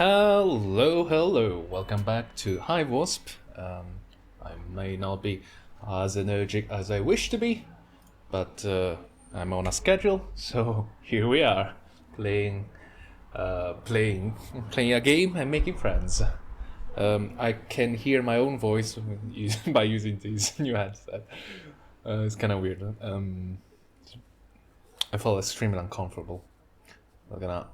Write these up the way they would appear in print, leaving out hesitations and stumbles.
Hello, welcome back to Hiveswap. I may not be as energetic as I wish to be, but I'm on a schedule, so here we are, playing a game and making friends. I can hear my own voice by using this new headset. It's kind of weird. I feel extremely uncomfortable. I'm gonna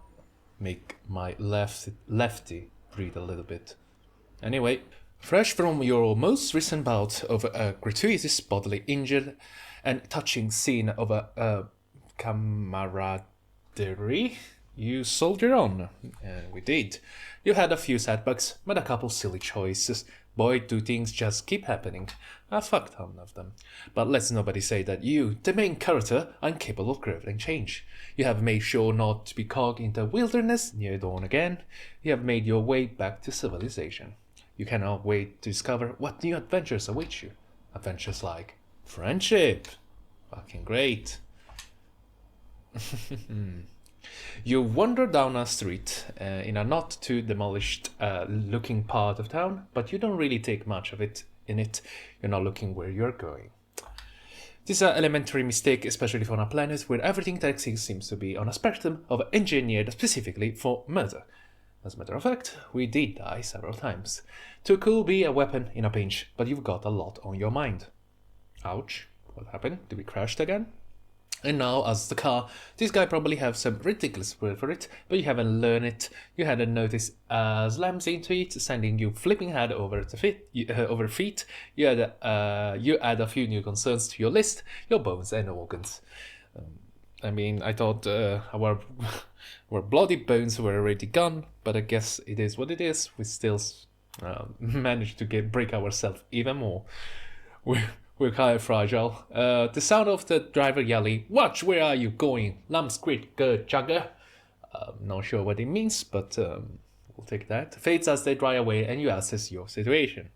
make my lefty breathe a little bit. Anyway, fresh from your most recent bout of a gratuitous bodily injury and touching scene of a camaraderie, you soldier on. We did. You had a few setbacks, but a couple silly choices. Boy, do things just keep happening. A fuck ton of them. But let's nobody say that you, the main character, are incapable of growth and change. You have made sure not to be caught in the wilderness near dawn again. You have made your way back to civilization. You cannot wait to discover what new adventures await you. Adventures like friendship. Fucking great. You wander down a street in a not too demolished looking part of town, but you don't really take much of it in it. You're not looking where you're going. This is an elementary mistake, especially for a planet where everything that exists seems to be on a spectrum of engineered specifically for murder. As a matter of fact, we did die several times. Too cool be a weapon in a pinch, but you've got a lot on your mind. Ouch. What happened? Did we crash again? And now, as the car, this guy probably have some ridiculous word for it, but you haven't learned it. You hadn't noticed slams into it, sending you flipping head over feet. You add a few new concerns to your list, your bones and organs. I thought our bloody bones were already gone, but I guess it is what it is. We still managed to break ourselves even more. We're kind of fragile. The sound of the driver yelling, "Watch, where are you going? Lumpsquid, good chugger." Not sure what it means, but we'll take that. Fades as they drive away and you assess your situation.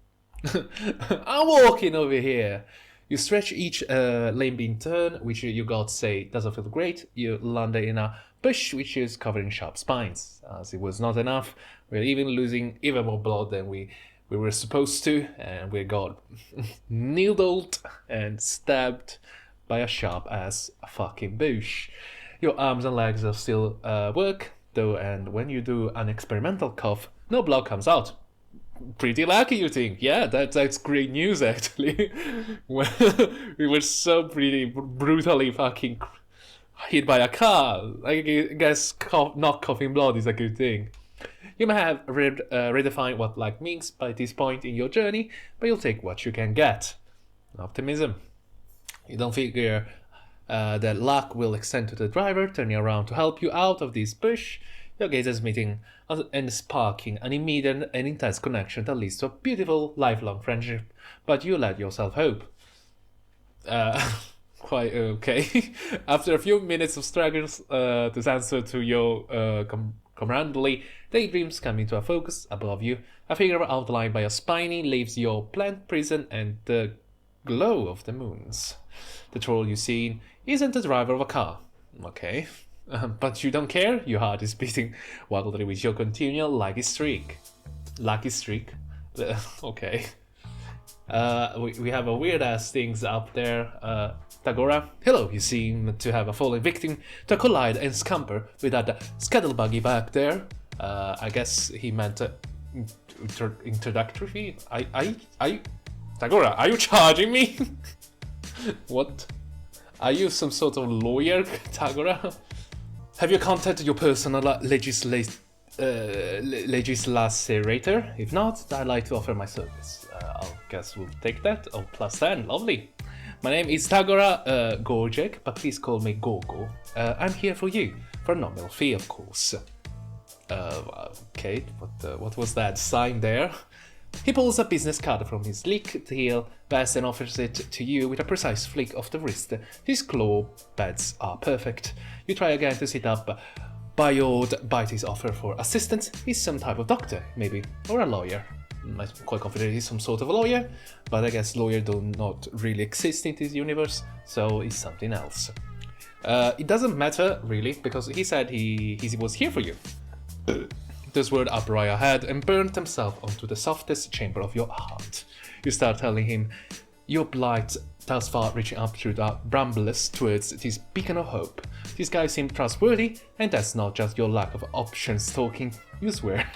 I'm walking over here. You stretch each lane being turn, which you got say doesn't feel great. You land in a bush which is covered in sharp spines. As it was not enough, we're even losing even more blood than we were supposed to, and we got needled and stabbed by a sharp-ass fucking bush. Your arms and legs are still work, though, and when you do an experimental cough, no blood comes out. Pretty lucky, you think? Yeah, that's great news, actually. We were so pretty brutally fucking hit by a car. I guess not coughing blood is a good thing. You may have redefined what luck means by this point in your journey, but you'll take what you can get. Optimism. You don't figure that luck will extend to the driver turning around to help you out of this bush. Your gazes meeting and sparking an immediate and intense connection that leads to a beautiful lifelong friendship, but you let yourself hope. Quite okay. After a few minutes of struggles to answer to your camaraderie, daydreams come into a focus above you. A figure outlined by a spiny leaves your plant prison and the glow of the moons. The troll you see isn't the driver of a car. Okay. But you don't care? Your heart is beating wildly with your continual lucky streak. Okay. We have a weird ass things up there. Tagora, hello, you seem to have fallen victim to collide and scamper with that scuttlebuggy back there. I guess he meant introductory. Tagora, are you charging me? What? Are you some sort of lawyer, Tagora? Have you contacted your personal legislator? If not, I'd like to offer my service. I guess we'll take that. Oh, +10, lovely. My name is Tagora Gorjek, but please call me Gogo. I'm here for you, for a nominal fee, of course. Okay, what was that sign there? He pulls a business card from his sleek tail vest and offers it to you with a precise flick of the wrist. His claw pads are perfect. You try again to sit up. Bayard bites his offer for assistance. He's some type of doctor, maybe, or a lawyer. I'm quite confident he's some sort of a lawyer, but I guess lawyers do not really exist in this universe, so it's something else. It doesn't matter, really, because he said he was here for you. Those words uproar your head and burn themselves onto the softest chamber of your heart. You start telling him your plight thus far, reaching up through the brambles towards this beacon of hope. This guy seems trustworthy, and that's not just your lack of options talking, you swear.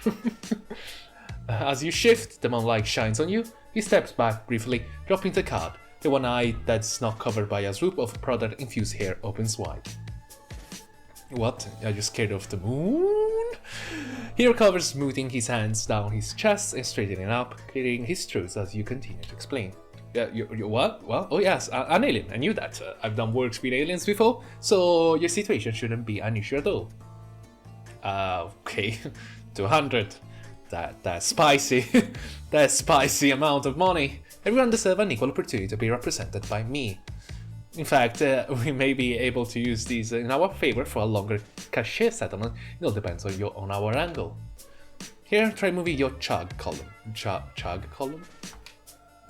As you shift, the moonlight shines on you. He steps back briefly, dropping the card. The one eye that's not covered by a swoop of product-infused hair opens wide. What? Are you scared of the moon? He recovers, smoothing his hands down his chest and straightening up, clearing his throat as you continue to explain. You what? What? Oh yes, an alien. I knew that. I've done works with aliens before, so your situation shouldn't be unusual at all. Okay, 200. That's spicy. That's spicy amount of money. Everyone deserves an equal opportunity to be represented by me. In fact, we may be able to use these in our favor for a longer cachet settlement. It all depends on our angle. Here, try moving your chug column. Chug column?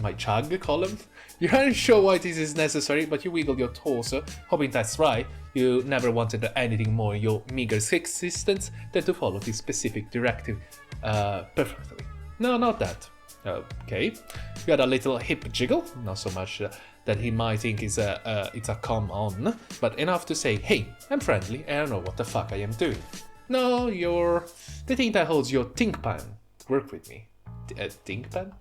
My chug column? You aren't sure why this is necessary, but you wiggle your torso, hoping that's right. You never wanted anything more in your meager existence than to follow this specific directive perfectly. No, not that. Okay. You got a little hip jiggle, not so much that he might think it's a come on, but enough to say, hey, I'm friendly and I know what the fuck I am doing. No, you're the thing that holds your think pan. Work with me. Think pan?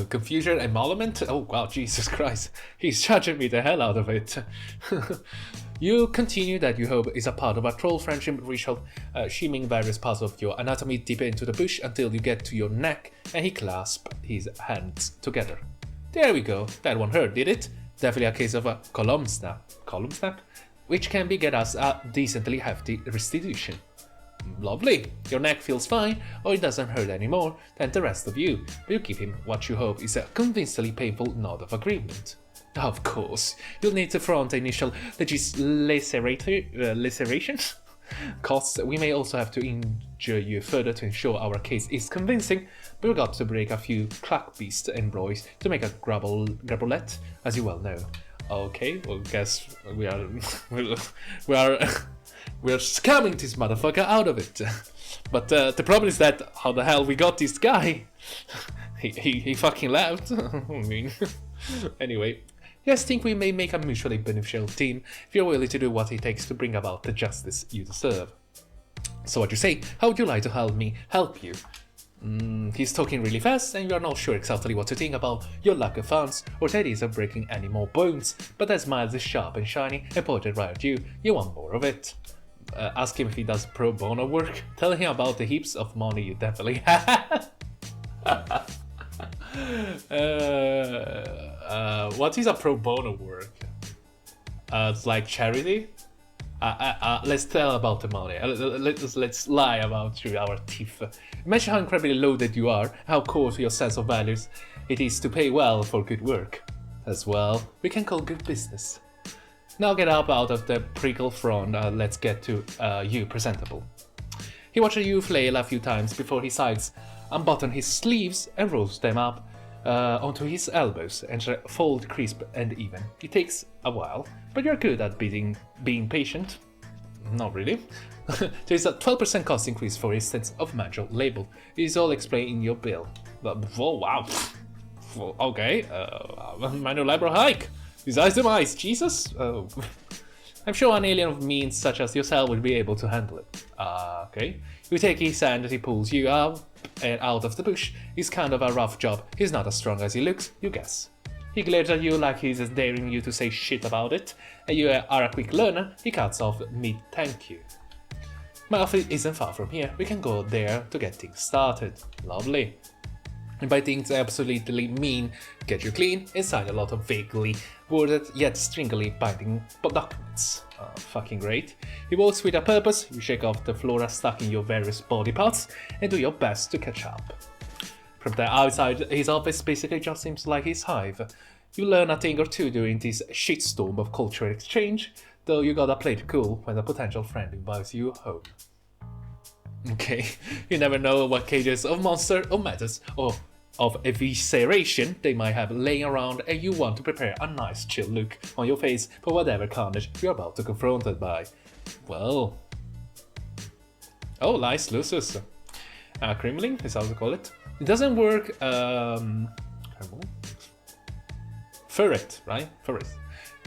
Confusion, emolument? Oh wow, Jesus Christ. He's charging me the hell out of it. You continue that you hope is a part of a troll friendship ritual, shimming various parts of your anatomy deep into the bush until you get to your neck and he clasps his hands together. There we go, that one hurt, did it? Definitely a case of a column snap, which can get us a decently hefty restitution. Lovely, your neck feels fine, or it doesn't hurt anymore than the rest of you, but you give him what you hope is a convincingly painful nod of agreement. Of course, you'll need to front the initial laceration costs. We may also have to injure you further to ensure our case is convincing, but we've got to break a few clack beasts and boys to make a grabolet, as you well know. Okay, well, guess we are scamming this motherfucker out of it. But the problem is that how the hell we got this guy? he fucking left. I mean, anyway. Yes, think we may make a mutually beneficial team if you're willing to do what it takes to bring about the justice you deserve. So what you say? How would you like to help me help you? He's talking really fast and you're not sure exactly what to think about your lack of funds or the ideas of breaking any more bones, but that smile is sharp and shiny and pointed right at you. You want more of it. Ask him if he does pro bono work. Tell him about the heaps of money you definitely have. What is a pro bono work? It's like charity? Let's tell about the money. Let's lie about through our teeth. Imagine how incredibly loaded you are, how core to your sense of values it is to pay well for good work. As well, we can call good business. Now get up out of the prickle front, let's get to you presentable. He watches you flail a few times before he sides, unbutton his sleeves and rolls them up onto his elbows and fold crisp and even. It takes a while, but you're good at being patient. Not really. There's a 12% cost increase for instance of manual label. It is all explained in your bill. Oh wow. Okay, manual labor hike. These eyes demise, Jesus. I'm sure an alien of means such as yourself would be able to handle it. Okay. You take his hand as he pulls you up and out of the bush. It's kind of a rough job. He's not as strong as he looks, you guess. He glares at you like he's daring you to say shit about it, and you are a quick learner. He cuts off mid-thank you. My office isn't far from here. We can go there to get things started. Lovely. And by things I absolutely mean get you clean and sign a lot of vaguely worded yet stringily binding documents. Fucking great. He walks with a purpose. You shake off the flora stuck in your various body parts and do your best to catch up. From the outside, his office basically just seems like his hive. You learn a thing or two during this shitstorm of cultural exchange, though you gotta play it cool when a potential friend invites you home. Okay, you never know what cages of monster or matters or of evisceration they might have laying around, and you want to prepare a nice chill look on your face for whatever carnage you're about to confronted by. Well, Oh, nice, Lusus. Kremlin is how to call it. It doesn't work. Ferret, right? Ferret.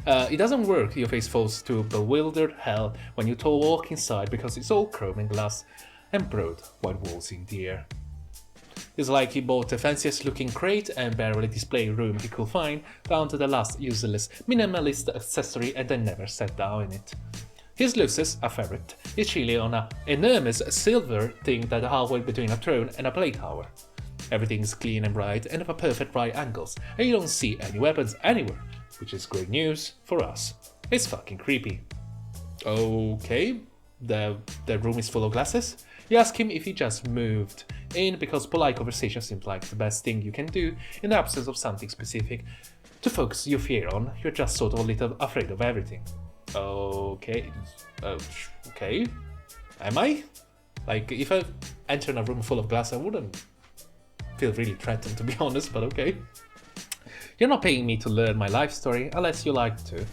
It doesn't work. Your face falls to bewildered hell when you walk inside because it's all chrome and glass and broad white walls in the air. It's like he bought the fanciest looking crate and barely display room he could find down to the last useless minimalist accessory and then never sat down in it. His Lucis, a ferret, is chilly on an enormous silver thing that is halfway between a throne and a plate tower. Everything's clean and bright and of a perfect right angles, and you don't see any weapons anywhere, which is great news for us. It's fucking creepy. Okay, the room is full of glasses. You ask him if he just moved in because polite conversation seems like the best thing you can do in the absence of something specific to focus your fear on. You're just sort of a little afraid of everything. Okay, okay. Am I? Like, if I enter in a room full of glass, I wouldn't feel really threatened, to be honest, but okay. You're not paying me to learn my life story unless you like to.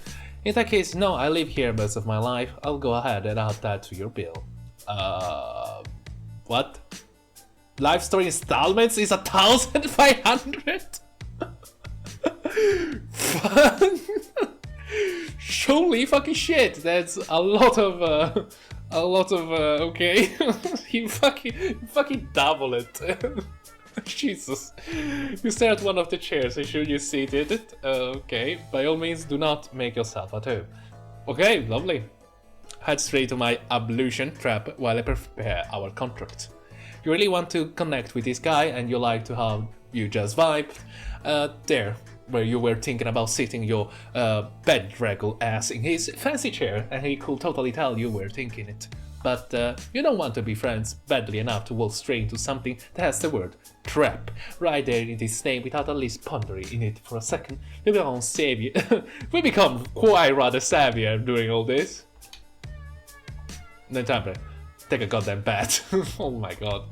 In that case, no, I live here most of my life. I'll go ahead and add that to your bill. What? Life story installments is 1,500? Holy fucking shit! That's a lot of okay. you fucking double it. Jesus. You stare at one of the chairs. Should you seated it? Okay. By all means, do not make yourself at home. Okay, lovely. Head straight to my ablution trap while I prepare our contract. You really want to connect with this guy and you like to have you just vibe there, where you were thinking about sitting your bedraggled ass in his fancy chair and he could totally tell you were thinking it. But you don't want to be friends badly enough to walk straight into something that has the word trap right there in its name without at least pondering in it for a second. We become quite rather savvy during all this. No time, take a goddamn bat. Oh my god.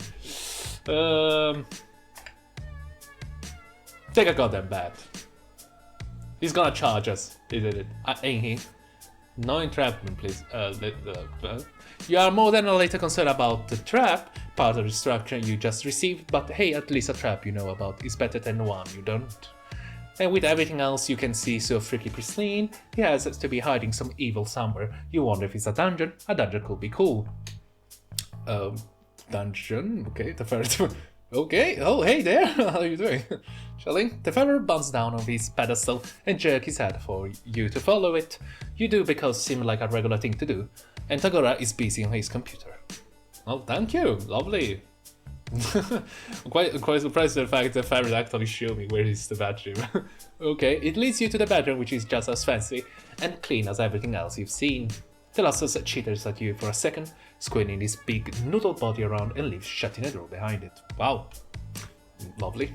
Take a goddamn bat. He's gonna charge us, isn't it? Ain't he? No entrapment, please. You are more than a little concerned about the trap, part of the instruction you just received, but hey, at least a trap you know about is better than one you don't. And with everything else you can see so freaky pristine, he has to be hiding some evil somewhere. You wonder if it's a dungeon could be cool. Dungeon? Okay, the first... Okay, oh hey there, how are you doing? Shall The ferret bounces down on his pedestal and jerks his head for you to follow it. You do because it seems like a regular thing to do, and Tagora is busy on his computer. Oh, thank you, lovely. I'm quite surprised at the fact that ferret actually showed me where is the bedroom. Okay, it leads you to the bedroom, which is just as fancy and clean as everything else you've seen. Colossus chitters at you for a second, squinting his big noodle body around and leaves shutting a door behind it. Wow. Lovely.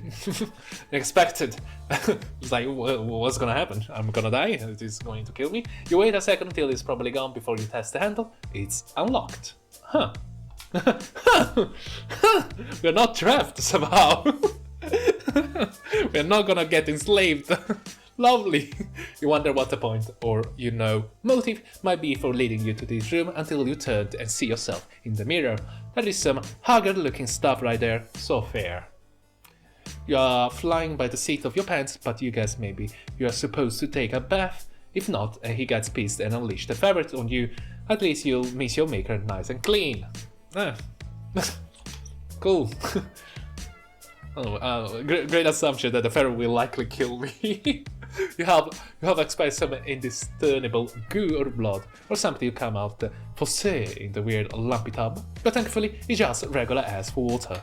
Expected. It's like, what's gonna happen? I'm gonna die? Is this going to kill me? You wait a second until it's probably gone before you test the handle. It's unlocked. Huh. We're not trapped somehow. We're not gonna get enslaved. Lovely. You wonder what the point, or motive might be for leading you to this room until you turn and see yourself in the mirror. That is some haggard looking stuff right there, so fair. You are flying by the seat of your pants, but you guess maybe you are supposed to take a bath. If not, and he gets pissed and unleash the ferret on you, at least you'll miss your maker nice and clean. Cool. Great assumption that the ferret will likely kill me. You have expected some indiscernible goo or blood, or something to come out fosse in the weird lumpy tub, but thankfully it's just regular ass water.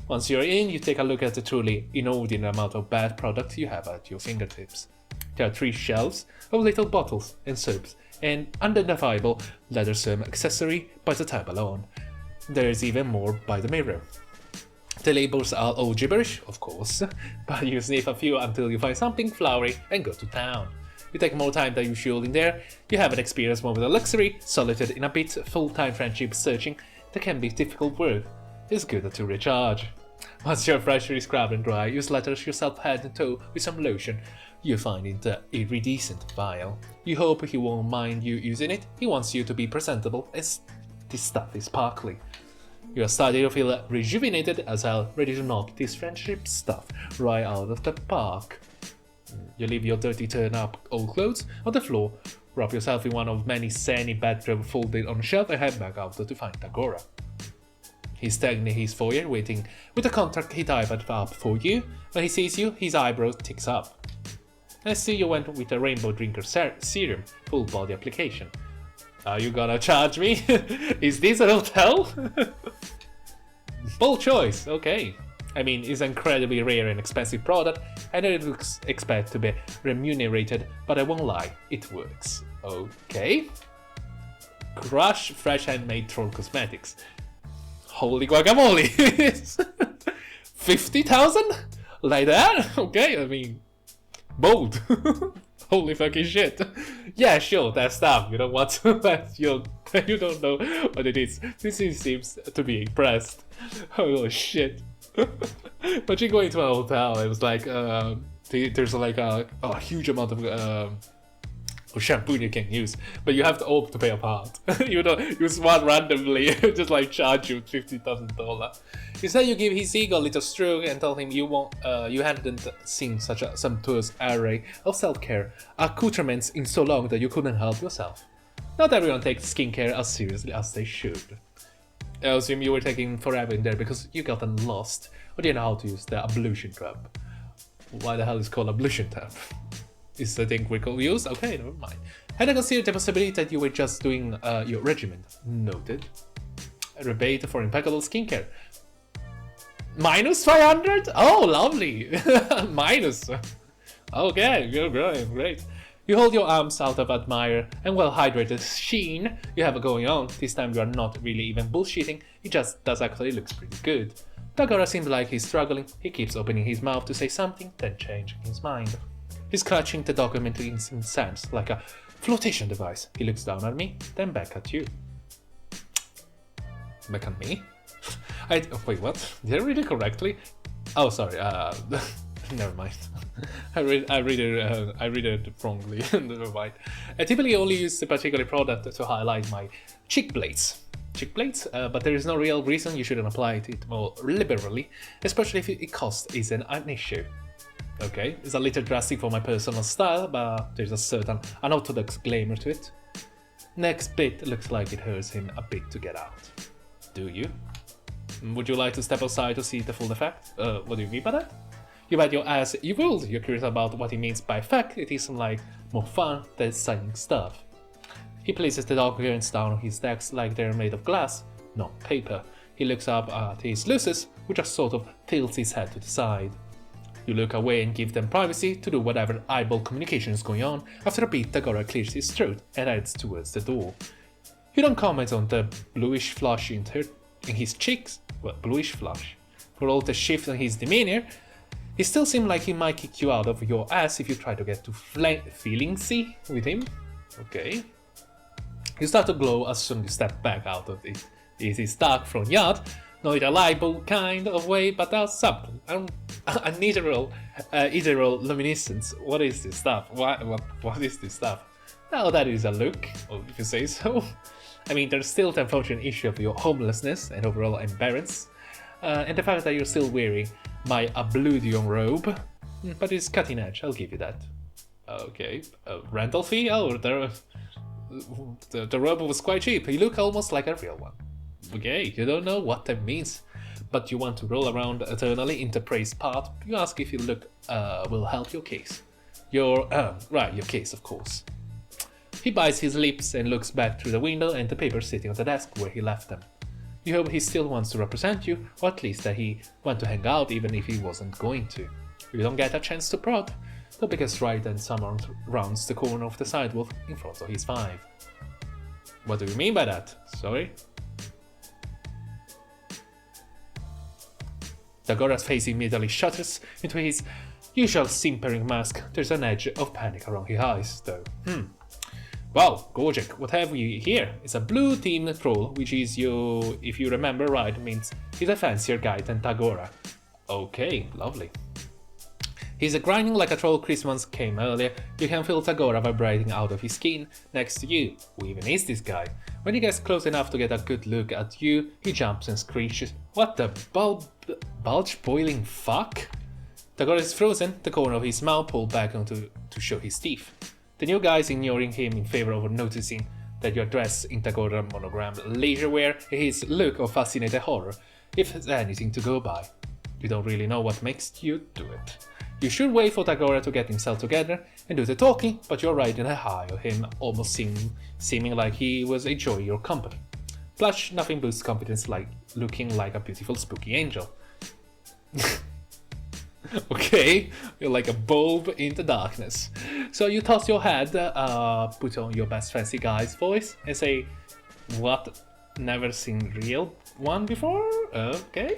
Once you're in, you take a look at the truly inordinate amount of bad product you have at your fingertips. There are 3 shelves of little bottles and soaps, and unidentifiable leather seam accessory by the tab alone. There is even more by the mirror. The labels are all gibberish, of course, but you sniff a few until you find something flowery and go to town. You take more time than usual in there. You haven't experienced more of the luxury, solitude in a bit, full-time friendship searching. That can be difficult work. It's good to recharge. Once you're freshly scrubbed and dry, you splatter yourself head and toe with some lotion. You find it an iridescent vial. You hope he won't mind you using it. He wants you to be presentable, as this stuff is sparkly. You are starting to feel rejuvenated as hell, ready to knock this friendship stuff right out of the park. You leave your dirty turn-up old clothes on the floor, wrap yourself in one of many sandy BathRobe folded on a shelf, and head back out to find Tagora. He's standing in his foyer, waiting with the contract he typed up for you. When he sees you, his eyebrows ticks up. I see you went with a Rainbow Drinker Serum full body application. Are you gonna charge me? Is this a hotel? Bold choice, okay. I mean, it's an incredibly rare and expensive product, and it looks expect to be remunerated, but I won't lie, it works. Okay. Crush Fresh Handmade Troll Cosmetics. Holy guacamole! 50,000? Like that? Okay, I mean, bold. Holy fucking shit. Yeah, sure, that stuff, you know what? you don't know what it is. This seems to be impressed. Oh shit. But you go into a hotel, it was like, there's like a huge amount of shampoo you can use, but you have to opt to pay a part. You don't use one randomly, just like charge you $50,000. Instead, you give his ego a little stroke and tell him you hadn't seen such a sumptuous array of self-care accoutrements in so long that you couldn't help yourself. Not everyone takes skincare as seriously as they should. I assume you were taking forever in there because you gotten lost or didn't know how to use the ablution tub. Why the hell is it called ablution tub? Is the thing we could use? Okay, never mind. Had I considered the possibility that you were just doing your regimen? Noted. A rebate for impeccable skincare. Minus 500? Oh, lovely. Minus. Okay, you're great. You hold your arms out of admire and well-hydrated sheen you have going on. This time you are not really even bullshitting, it just does actually looks pretty good. Tagora seems like he's struggling. He keeps opening his mouth to say something, then changing his mind. He's clutching the document in his hands like a flotation device. He looks down at me, then back at you. Back at me? Wait, what? Did I read it correctly? Oh, sorry. Never mind. I read it wrongly. Never mind. I typically only use the particular product to highlight my cheek blades. But there is no real reason you shouldn't apply it more liberally, especially if it cost isn't an issue. Okay, it's a little drastic for my personal style, but there's a certain unorthodox glamour to it. Next bit looks like it hurts him a bit to get out. Do you? Would you like to step aside to see the full effect? What do you mean by that? You bet your ass you would. You're curious about what he means by effect. It isn't like more fun than signing stuff. He places the documents down on his desk like they're made of glass, not paper. He looks up at his luces, which just sort of tilts his head to the side. You look away and give them privacy to do whatever eyeball communication is going on. After a beat, Tagora clears his throat and heads towards the door. You don't comment on the bluish flush in his cheeks. Well, bluish flush. For all the shift in his demeanor, he still seems like he might kick you out of your ass if you try to get too feelingsy with him. Okay. You start to glow as soon as you step back out of it. It is dark front yard, not in a libel kind of way, but a subtle, an ethereal luminescence. What is this stuff? What is this stuff? Now that is a look, if you say so. I mean, there's still the unfortunate issue of your homelessness and overall embarrassment, and the fact that you're still wearing my ablution robe, but it's cutting edge, I'll give you that. Okay, rental fee? Oh, the robe was quite cheap. You look almost like a real one. Okay, you don't know what that means, but you want to roll around eternally in the praise part. You ask if your look will help your case. Your case, of course. He bites his lips and looks back through the window and the papers sitting on the desk where he left them. You hope he still wants to represent you, or at least that he wants to hang out even if he wasn't going to. You don't get a chance to prod. The biggest right and someone rounds the corner of the sidewalk in front of his 5. What do you mean by that? Sorry? Tagora's face immediately shudders into his usual simpering mask. There's an edge of panic around his eyes, though. Wow, Gorgic, what have we here? It's a blue team troll, which is if you remember right, means he's a fancier guy than Tagora. Okay, lovely. He's grinding like a troll. Christmas came earlier. You can feel Tagora vibrating out of his skin next to you. Who even is this guy? When he gets close enough to get a good look at you, he jumps and screeches, "What the bulge boiling fuck?" Tagora is frozen, the corner of his mouth pulled back onto to show his teeth. The new guy is ignoring him in favor of noticing that you're dressed in Tagora monogrammed leisure wear, his look of fascinated horror, if there's anything to go by. You don't really know what makes you do it. You should wait for Tagora to get himself together and do the talking, but you're riding a high of him, almost seeming like he was enjoying your company. Plus, nothing boosts confidence like looking like a beautiful spooky angel. Okay, you're like a bulb in the darkness. So you toss your head, put on your best fancy guy's voice, and say, "What? Never seen real one before? Okay."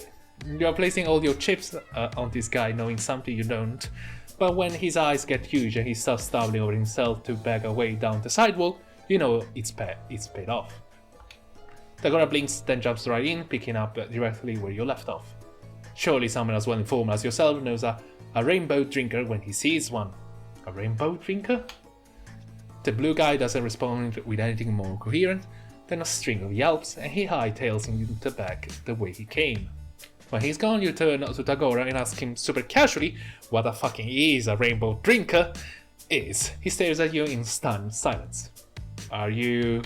You're placing all your chips on this guy, knowing something you don't. But when his eyes get huge and he starts stumbling over himself to back away down the sidewalk, you know it's paid off. Tagora blinks, then jumps right in, picking up directly where you left off. Surely someone as well informed as yourself knows a rainbow drinker when he sees one. A rainbow drinker? The blue guy doesn't respond with anything more coherent than a string of yelps, and he hightails into the back the way he came. When he's gone, you turn to Tagora and ask him super casually what the fucking is a rainbow drinker is. He stares at you in stunned silence. Are you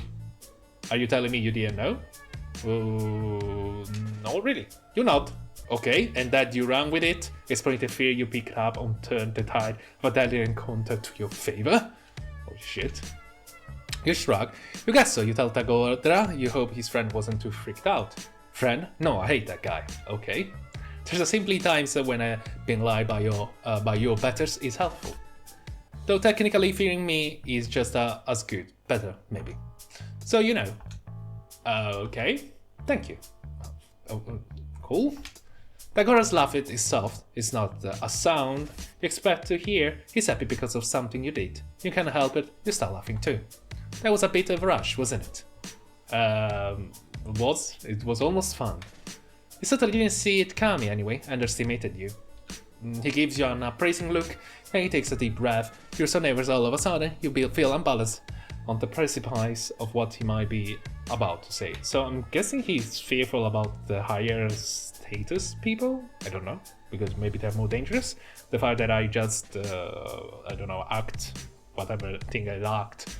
telling me you didn't know? No, really. You nod. Okay, and that you run with it, exploring the fear you pick up and turn the tide of a deadly encounter to your favor? Oh shit. You shrug. You guess so, you tell Tagora. You hope his friend wasn't too freaked out. Friend? No, I hate that guy. Okay. There's a simply times when being lied by your betters is helpful. Though technically fearing me is just as good. Better, maybe. So you know. Okay. Thank you. Cool. Tagora's laugh is soft. It's not a sound you expect to hear. He's happy because of something you did. You can't help it. You start laughing too. That was a bit of a rush, wasn't it? It was almost fun. He certainly didn't see it coming anyway, underestimated you. He gives you an appraising look, and he takes a deep breath. You're so nervous all of a sudden, you feel unbalanced on the precipice of what he might be about to say. So I'm guessing he's fearful about the higher status people? I don't know, because maybe they're more dangerous. The fact that I just, act whatever thing I act,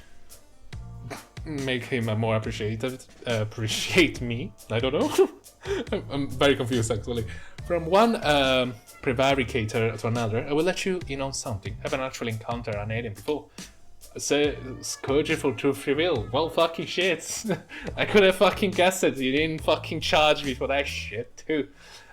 make him more appreciate me. I don't know. I'm very confused actually. From one prevaricator to another, I will let you in on something. Haven't actually encountered an alien before. So, Scourge for truth reveal. Well, fucking shit. I could have fucking guessed it. You didn't fucking charge me for that shit too.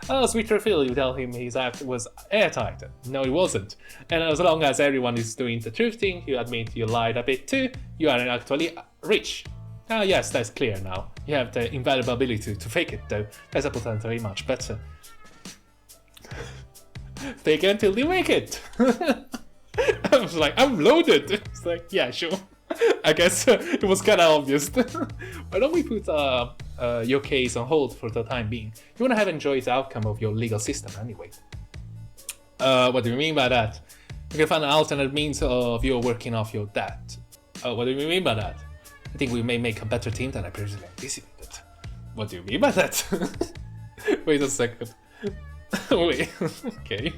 Oh, sweet reveal, you tell him his act was airtight. No, it wasn't. And as long as everyone is doing the truth thing, you admit you lied a bit too. You aren't actually rich. Ah, yes, that's clear now. You have the invaluable ability to fake it, though. That's a potentially much better. Fake it until you make it. I was like, I'm loaded. It's like, yeah, sure. I guess it was kind of obvious. Why don't we put your case on hold for the time being? You want to have enjoyed the outcome of your legal system anyway. What do you mean by that? You can find an alternate means of your working off your debt. What do you mean by that? I think we may make a better team than I previously anticipated. What do you mean by that? Wait a second. Wait, okay.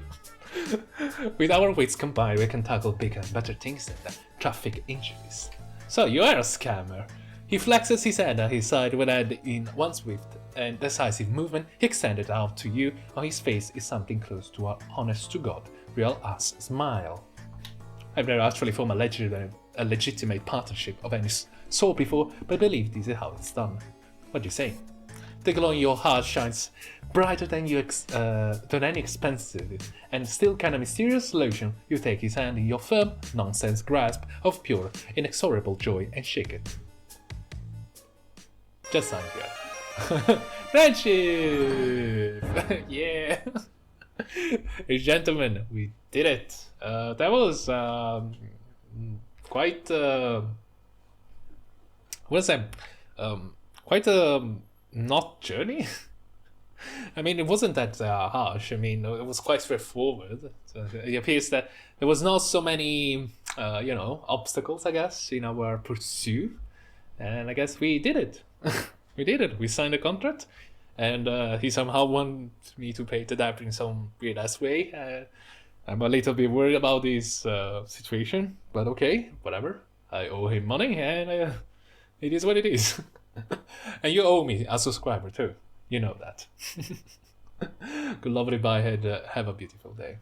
With our weights combined, we can tackle bigger and better things than traffic injuries. So you are a scammer. He flexes his hand at his side when in one swift and decisive movement, he extended out to you. On his face is something close to an honest-to-God, real-ass smile. I've never actually formed a legitimate partnership of any sort before, but I believe this is how it's done. What do you say? The glow in your heart shines brighter than any expensive and still kind of mysterious lotion. You take his hand in your firm, nonsense grasp of pure, inexorable joy and shake it. Just sign here. Friendship! Yeah! Hey, gentlemen, we did it. That was quite what is that? Quite a not journey. I mean, it wasn't that harsh. I mean, it was quite straightforward. So it appears that there was not so many, obstacles, I guess, in our pursuit. And I guess we did it. We did it. We signed a contract. And he somehow wanted me to pay the debt in some weird-ass way. I'm a little bit worried about this situation. But okay, whatever. I owe him money, and it is what it is. And you owe me a subscriber too. You know that. Good, lovely, bye, and have a beautiful day.